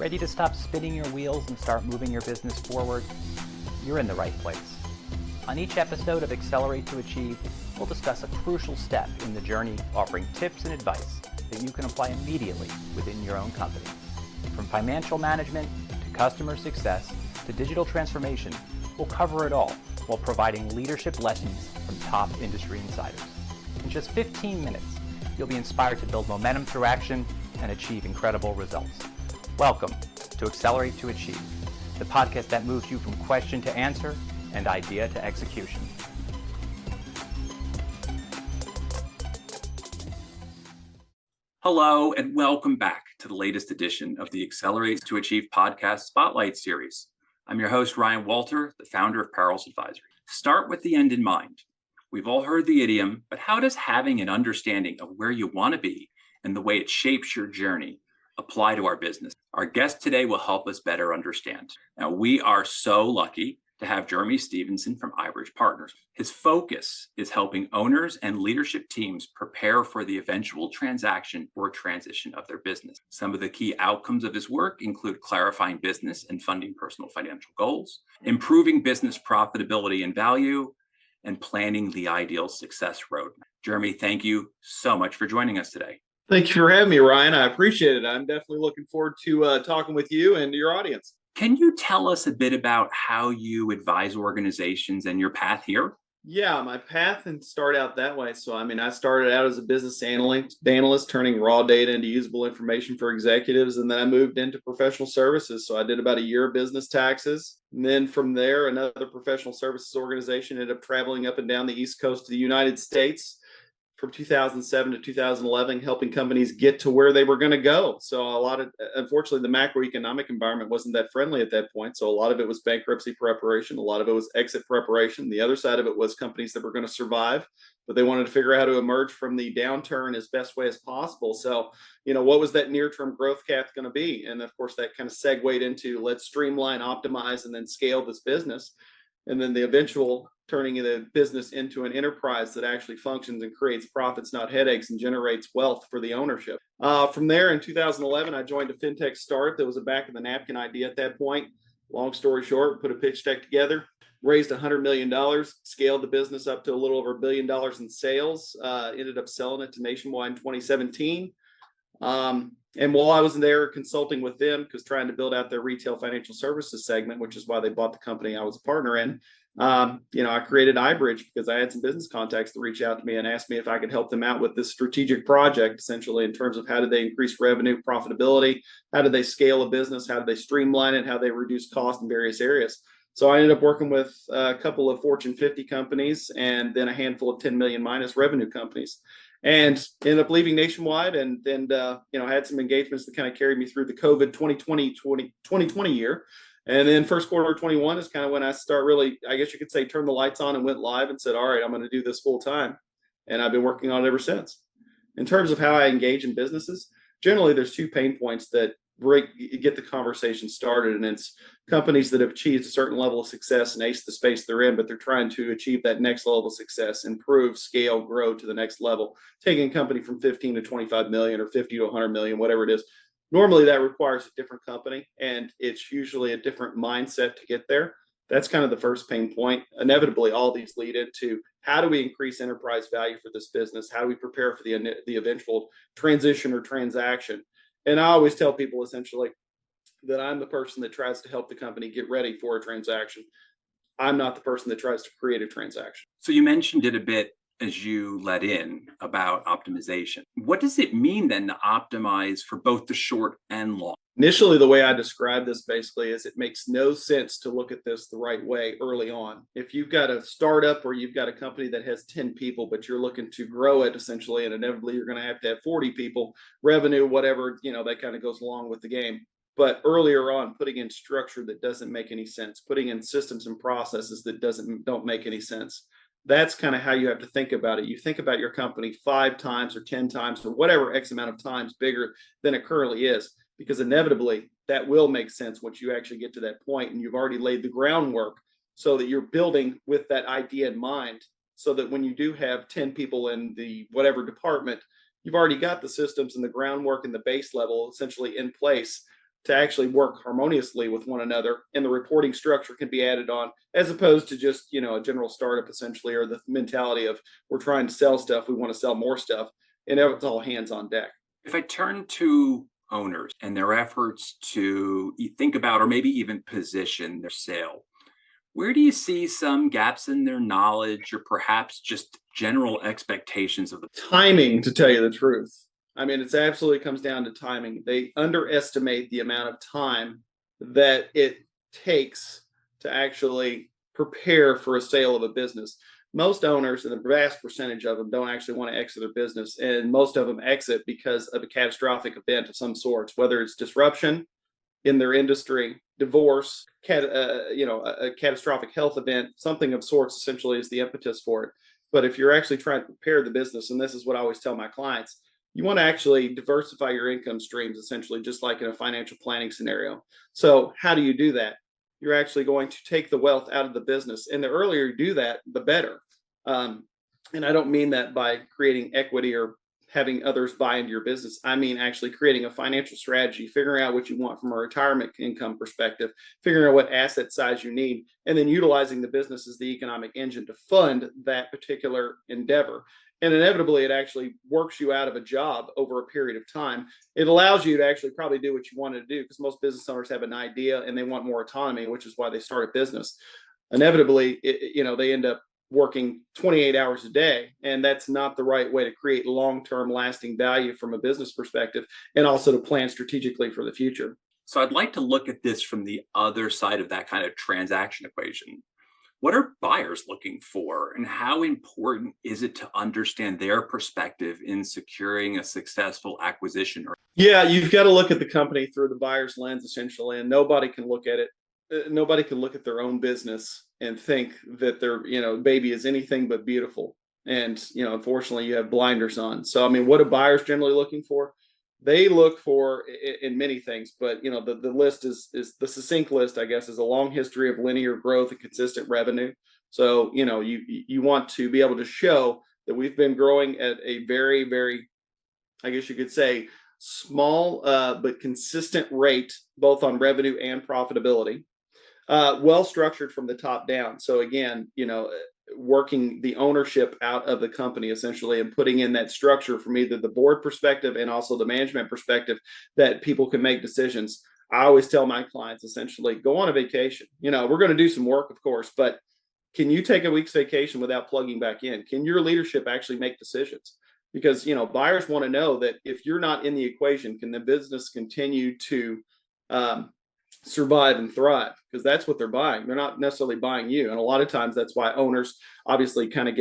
Ready to stop spinning your wheels and start moving your business forward? You're in the right place. On each episode of Accelerate to Achieve, we'll discuss a crucial step in the journey, offering tips and advice that you can apply immediately within your own company. From financial management to customer success to digital transformation, we'll cover it all while providing leadership lessons from top industry insiders. In just 15 minutes, you'll be inspired to build momentum through action and achieve incredible results. Welcome to Accelerate to Achieve, the podcast that moves you from question to answer and idea to execution. Hello, and welcome back to the latest edition of the Accelerate to Achieve podcast Spotlight Series. I'm your host, Ryan Walter, the founder of Parrels Advisory. Start with the end in mind. We've all heard the idiom, but how does having an understanding of where you want to be and the way it shapes your journey apply to our business? Our guest today will help us better understand. Now, we are so lucky to have Jeremy Stevenson from iBridge Partners. His focus is helping owners and leadership teams prepare for the eventual transaction or transition of their business. Some of the key outcomes of his work include clarifying business and funding personal financial goals, improving business profitability and value, and planning the ideal success roadmap. Jeremy, thank you so much for joining us today. Thank you for having me, Ryan. I appreciate it. I'm definitely looking forward to talking with you and your audience. Can you tell us a bit about how you advise organizations and your path here? Yeah, my path and start out that way. So, I started out as a business analyst, turning raw data into usable information for executives. And then I moved into professional services. So I did about a year of business taxes. And then from there, another professional services organization ended up traveling up and down the East Coast of the United States from 2007 to 2011, helping companies get to where they were going to go. So unfortunately, the macroeconomic environment wasn't that friendly at that point. So a lot of it was bankruptcy preparation. A lot of it was exit preparation. The other side of it was companies that were going to survive, but they wanted to figure out how to emerge from the downturn as best way as possible. So, what was that near-term growth path going to be? And of course, that kind of segued into let's streamline, optimize, and then scale this business. And then the eventual turning the business into an enterprise that actually functions and creates profits, not headaches, and generates wealth for the ownership. From there, in 2011, I joined a fintech startup that was a back of the napkin idea at that point. Long story short, put a pitch deck together, raised $100 million, scaled the business up to a little over $1 billion in sales, ended up selling it to Nationwide in 2017. And while I was there consulting with them, because trying to build out their retail financial services segment, which is why they bought the company I was a partner in, I created iBridge because I had some business contacts that reach out to me and asked me if I could help them out with this strategic project, essentially in terms of how do they increase revenue, profitability, how do they scale a business, how do they streamline it, how they reduce cost in various areas. So I ended up working with a couple of Fortune 50 companies and then a handful of 10 million minus revenue companies. And ended up leaving Nationwide and had some engagements that kind of carried me through the COVID 2020 year. And then first quarter of 21 is kind of when I start really, I guess you could say, turn the lights on and went live and said, all right, I'm going to do this full time. And I've been working on it ever since. In terms of how I engage in businesses, generally there's two pain points that get the conversation started. And it's companies that have achieved a certain level of success and ace the space they're in, but they're trying to achieve that next level of success, improve, scale, grow to the next level, taking a company from 15 to 25 million or 50 to 100 million, whatever it is. Normally that requires a different company, and it's usually a different mindset to get there. That's kind of the first pain point. Inevitably, all these lead into how do we increase enterprise value for this business? How do we prepare for the eventual transition or transaction? And I always tell people essentially that I'm the person that tries to help the company get ready for a transaction. I'm not the person that tries to create a transaction. So you mentioned it a bit as you led in about optimization. What does it mean then to optimize for both the short and long? Initially, the way I describe this basically is it makes no sense to look at this the right way early on. If you've got a startup or you've got a company that has 10 people, but you're looking to grow it essentially, and inevitably you're going to have 40 people, revenue, whatever, that kind of goes along with the game. But earlier on, putting in structure that doesn't make any sense, putting in systems and processes that don't make any sense. That's kind of how you have to think about it. You think about your company 5 times or 10 times or whatever X amount of times bigger than it currently is, because inevitably that will make sense once you actually get to that point and you've already laid the groundwork so that you're building with that idea in mind, so that when you do have 10 people in the whatever department, you've already got the systems and the groundwork and the base level essentially in place to actually work harmoniously with one another, and the reporting structure can be added on, as opposed to just, a general startup essentially, or the mentality of we're trying to sell stuff, we want to sell more stuff, and it's all hands on deck. If I turn to owners and their efforts to think about or maybe even position their sale, where do you see some gaps in their knowledge or perhaps just general expectations of the Timing, to tell you the truth. I mean, it's absolutely comes down to timing. They underestimate the amount of time that it takes to actually prepare for a sale of a business. Most owners, and the vast percentage of them, don't actually want to exit their business, and most of them exit because of a catastrophic event of some sorts, whether it's disruption in their industry, divorce, a catastrophic health event, something of sorts essentially is the impetus for it. But if you're actually trying to prepare the business, and this is what I always tell my clients, you want to actually diversify your income streams, essentially, just like in a financial planning scenario. So how do you do that? You're actually going to take the wealth out of the business. And the earlier you do that, the better. And I don't mean that by creating equity or having others buy into your business. I mean actually creating a financial strategy, figuring out what you want from a retirement income perspective, figuring out what asset size you need, and then utilizing the business as the economic engine to fund that particular endeavor. And inevitably, it actually works you out of a job over a period of time. It allows you to actually probably do what you wanted to do, because most business owners have an idea and they want more autonomy, which is why they start a business. Inevitably, they end up working 28 hours a day, and that's not the right way to create long-term lasting value from a business perspective, and also to plan strategically for the future. So I'd like to look at this from the other side of that kind of transaction equation. What are buyers looking for, and how important is it to understand their perspective in securing a successful acquisition? Yeah, you've got to look at the company through the buyer's lens, essentially, and nobody can look at it. Nobody can look at their own business and think that their, baby is anything but beautiful. And, unfortunately, you have blinders on. So, I mean, what are buyers generally looking for? They look for in many things, but the list is the succinct list, I guess, is a long history of linear growth and consistent revenue. So you want to be able to show that we've been growing at a very, very, I guess you could say, small but consistent rate, both on revenue and profitability. Well structured from the top down. So again, working the ownership out of the company essentially, and putting in that structure from either the board perspective and also the management perspective, that people can make decisions. I always tell my clients essentially, go on a vacation. We're going to do some work, of course, but can you take a week's vacation without plugging back in? Can your leadership actually make decisions? Because buyers want to know that if you're not in the equation, can the business continue to survive and thrive? Because that's what they're buying. They're not necessarily buying you. And a lot of times that's why owners obviously kind of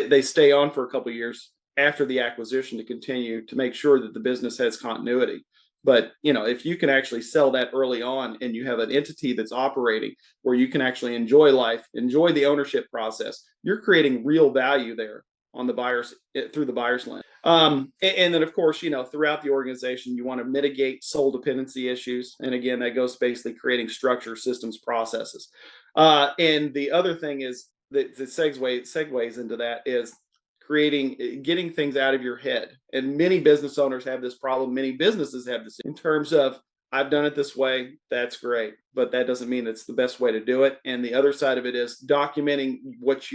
they stay on for a couple of years after the acquisition to continue to make sure that the business has continuity. But if you can actually sell that early on, and you have an entity that's operating where you can actually enjoy life, enjoy the ownership process, you're creating real value there on the buyers, through the buyer's lens. And then, of course, throughout the organization, you want to mitigate sole dependency issues. And again, that goes basically creating structure, systems, processes. And the other thing is that segues into that is getting things out of your head. And many business owners have this problem. Many businesses have this in terms of, I've done it this way. That's great. But that doesn't mean it's the best way to do it. And the other side of it is documenting what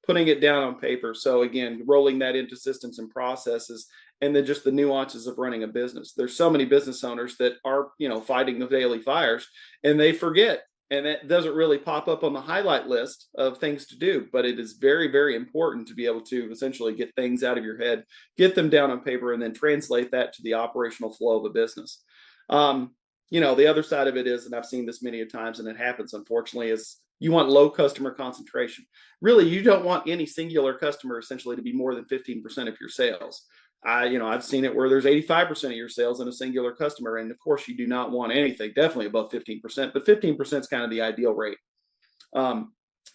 putting it down on paper. So again, rolling that into systems and processes, and then just the nuances of running a business. There's so many business owners that are, fighting the daily fires, and they forget. And that doesn't really pop up on the highlight list of things to do, but it is very, very important to be able to essentially get things out of your head, get them down on paper, and then translate that to the operational flow of a business. The other side of it is, and I've seen this many times, and it happens, unfortunately, is you want low customer concentration. Really, you don't want any singular customer essentially to be more than 15% of your sales. I've seen it where there's 85% of your sales in a singular customer. And of course, you do not want anything definitely above 15%, but 15% is kind of the ideal rate.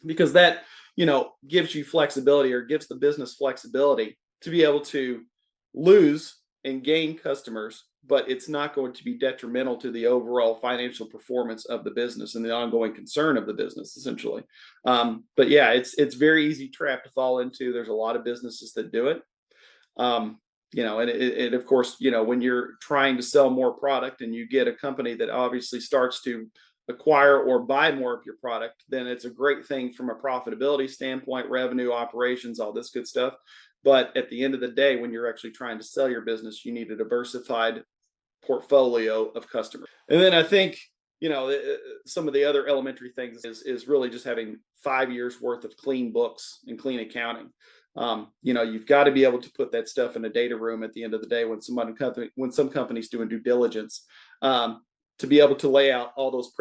Because that, gives you flexibility, or gives the business flexibility to be able to lose and gain customers, but it's not going to be detrimental to the overall financial performance of the business and the ongoing concern of the business, essentially. But yeah, it's very easy trap to fall into. There's a lot of businesses that do it. And of course, when you're trying to sell more product and you get a company that obviously starts to acquire or buy more of your product, then it's a great thing from a profitability standpoint, revenue, operations, all this good stuff. But at the end of the day, when you're actually trying to sell your business, you need a diversified portfolio of customers. And then I think, some of the other elementary things is really just having 5 years worth of clean books and clean accounting. You've got to be able to put that stuff in a data room at the end of the day when some company's doing due diligence, to be able to lay out all those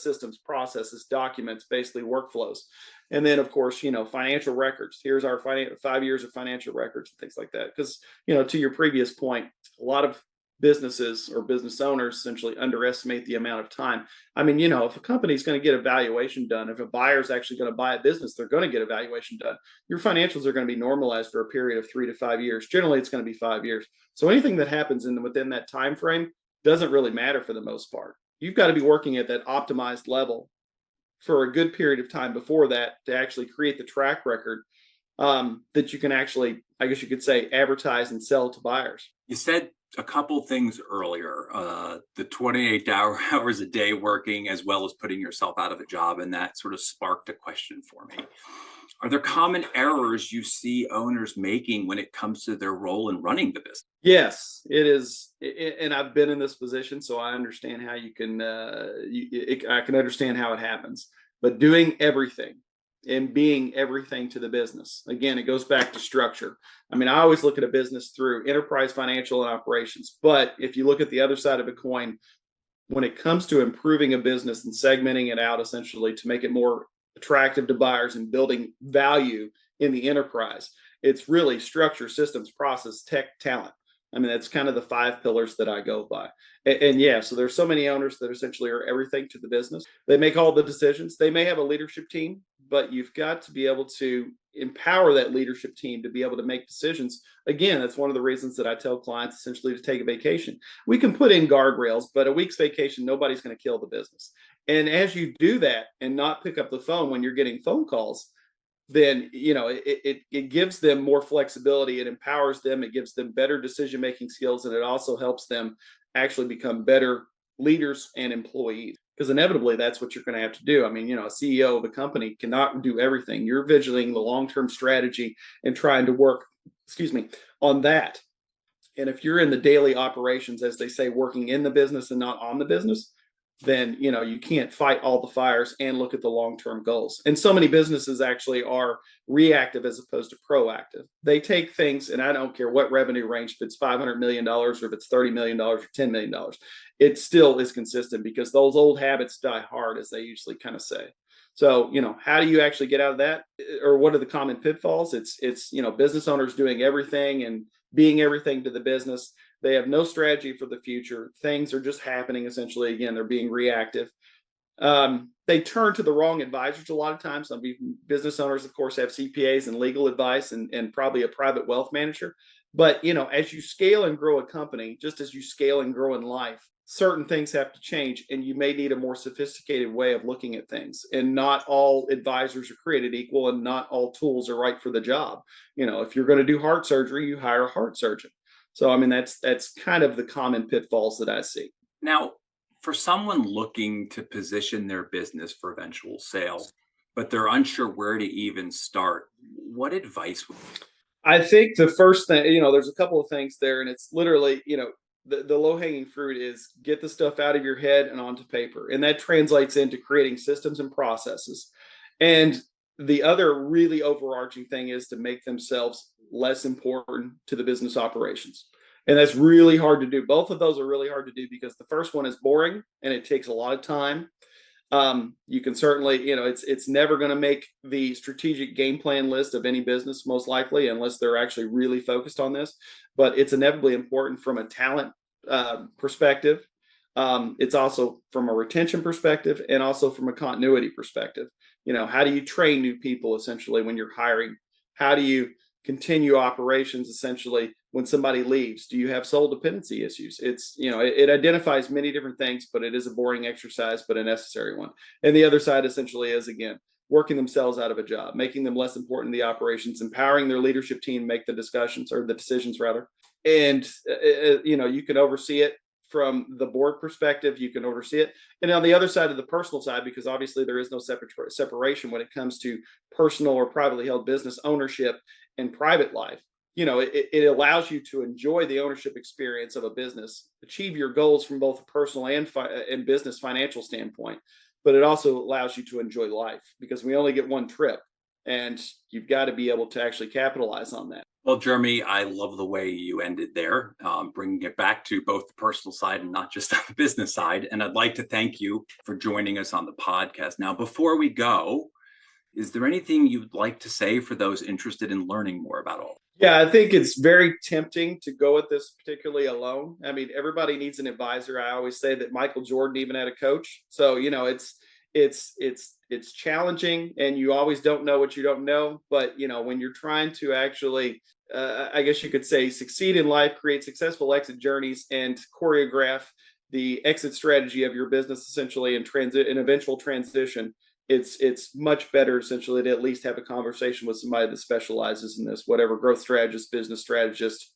systems, processes, documents, basically workflows. And then, of course, financial records. Here's our 5 years of financial records and things like that. Because, to your previous point, a lot of businesses or business owners essentially underestimate the amount of time. If a company's going to get a valuation done, if a buyer's actually going to buy a business, they're going to get a valuation done. Your financials are going to be normalized for a period of 3 to 5 years. Generally, it's going to be 5 years. So anything that happens within that time frame doesn't really matter for the most part. You've got to be working at that optimized level for a good period of time before that to actually create the track record that you can actually, I guess you could say, advertise and sell to buyers. You said a couple things earlier, the 28 hours a day working, as well as putting yourself out of a job, and that sort of sparked a question for me. Are there common errors you see owners making when it comes to their role in running the business? Yes, it is. And I've been in this position, so I understand how you can, I can understand how it happens. But doing everything and being everything to the business, again, it goes back to structure. I always look at a business through enterprise, financial, and operations. But if you look at the other side of a coin, when it comes to improving a business and segmenting it out essentially to make it more attractive to buyers and building value in the enterprise, it's really structure, systems, process, tech, talent. That's kind of the 5 pillars that I go by. And yeah, so there's so many owners that essentially are everything to the business. They make all the decisions. They may have a leadership team, but you've got to be able to empower that leadership team to be able to make decisions. Again, that's one of the reasons that I tell clients essentially to take a vacation. We can put in guardrails, but a week's vacation, nobody's going to kill the business. And as you do that and not pick up the phone when you're getting phone calls, then it gives them more flexibility. It empowers them. It gives them better decision-making skills, and it also helps them actually become better leaders and employees, because inevitably that's what you're going to have to do. A CEO of a company cannot do everything. You're vigiling the long-term strategy and trying to work on that. And if you're in the daily operations, as they say, working in the business and not on the business, then you can't fight all the fires and look at the long-term goals. And so many businesses actually are reactive as opposed to proactive. They take things, and I don't care what revenue range, if it's $500 million or if it's $30 million or $10 million, it still is consistent because those old habits die hard, as they usually kind of say. So, how do you actually get out of that? Or what are the common pitfalls? It's business owners doing everything and being everything to the business. They have no strategy for the future. Things are just happening. Essentially, again, they're being reactive. They turn to the wrong advisors a lot of times. Some business owners, of course, have CPAs and legal advice and probably a private wealth manager. But, as you scale and grow a company, just as you scale and grow in life, certain things have to change, and you may need a more sophisticated way of looking at things. And not all advisors are created equal, and not all tools are right for the job. If you're going to do heart surgery, you hire a heart surgeon. So, that's kind of the common pitfalls that I see. Now, for someone looking to position their business for eventual sale, but they're unsure where to even start, what advice would you? I think the first thing, there's a couple of things there, and it's literally, the low-hanging fruit is get the stuff out of your head and onto paper. And that translates into creating systems and processes. And the other really overarching thing is to make themselves less important to the business operations. And that's really hard to do. Both of those are really hard to do because the first one is boring and it takes a lot of time. You can certainly, it's never going to make the strategic game plan list of any business, most likely, unless they're actually really focused on this. But it's inevitably important from a talent perspective. It's also from a retention perspective and also from a continuity perspective. How do you train new people essentially when you're hiring? How do you continue operations essentially when somebody leaves? Do you have sole dependency issues? It identifies many different things, but it is a boring exercise, but a necessary one. And the other side essentially is, again, working themselves out of a job, making them less important in the operations, empowering their leadership team make the discussions or the decisions rather. And you can oversee it from the board perspective. You can oversee it, and on the other side of the personal side, because obviously there is no separation when it comes to personal or privately held business ownership and private life. It allows you to enjoy the ownership experience of a business, achieve your goals from both a personal and business financial standpoint, but it also allows you to enjoy life, because we only get one trip, and you've got to be able to actually capitalize on that. Well, Jeremy, I love the way you ended there, bringing it back to both the personal side and not just on the business side. And I'd like to thank you for joining us on the podcast. Now, before we go, is there anything you'd like to say for those interested in learning more about all? Yeah, I think it's very tempting to go at this particularly alone. I mean, everybody needs an advisor. I always say that Michael Jordan even had a coach. So, it's challenging, and you always don't know what you don't know. But, when you're trying to actually, I guess you could say, succeed in life, create successful exit journeys, and choreograph the exit strategy of your business essentially, and an eventual transition, it's much better essentially to at least have a conversation with somebody that specializes in this, whatever growth strategist, business strategist,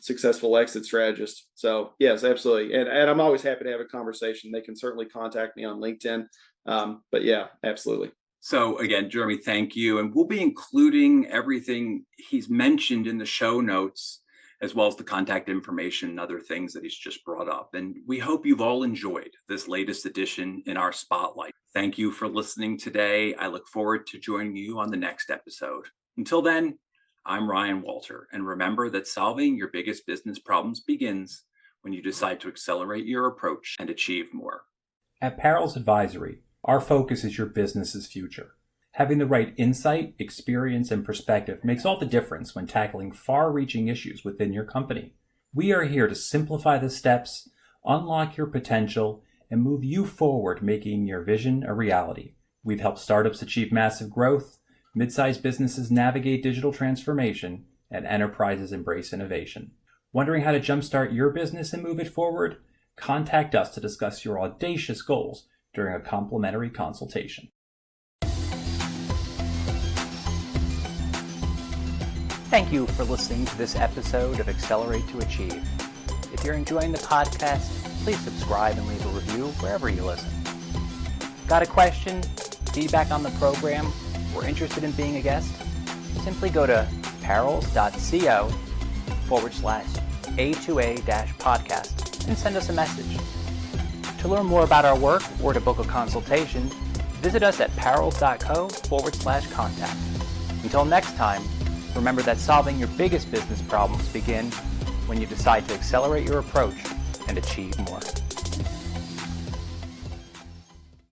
successful exit strategist. So yes, absolutely. And I'm always happy to have a conversation. They can certainly contact me on LinkedIn. But yeah, absolutely. So again, Jeremy, thank you. And we'll be including everything he's mentioned in the show notes, as well as the contact information and other things that he's just brought up. And we hope you've all enjoyed this latest edition in our Spotlight. Thank you for listening today. I look forward to joining you on the next episode. Until then, I'm Ryan Walter. And remember that solving your biggest business problems begins when you decide to accelerate your approach and achieve more. At Parrels Advisory, our focus is your business's future. Having the right insight, experience, and perspective makes all the difference when tackling far-reaching issues within your company. We are here to simplify the steps, unlock your potential, and move you forward, making your vision a reality. We've helped startups achieve massive growth, mid-sized businesses navigate digital transformation, and enterprises embrace innovation. Wondering how to jumpstart your business and move it forward? Contact us to discuss your audacious goals during a complimentary consultation. Thank you for listening to this episode of Accelerate to Achieve. If you're enjoying the podcast, please subscribe and leave a review wherever you listen. Got a question, feedback on the program, or interested in being a guest? Simply go to parrels.co/A2A-podcast and send us a message. To learn more about our work or to book a consultation, visit us at parrels.co/contact. Until next time, remember that solving your biggest business problems begin when you decide to accelerate your approach and achieve more.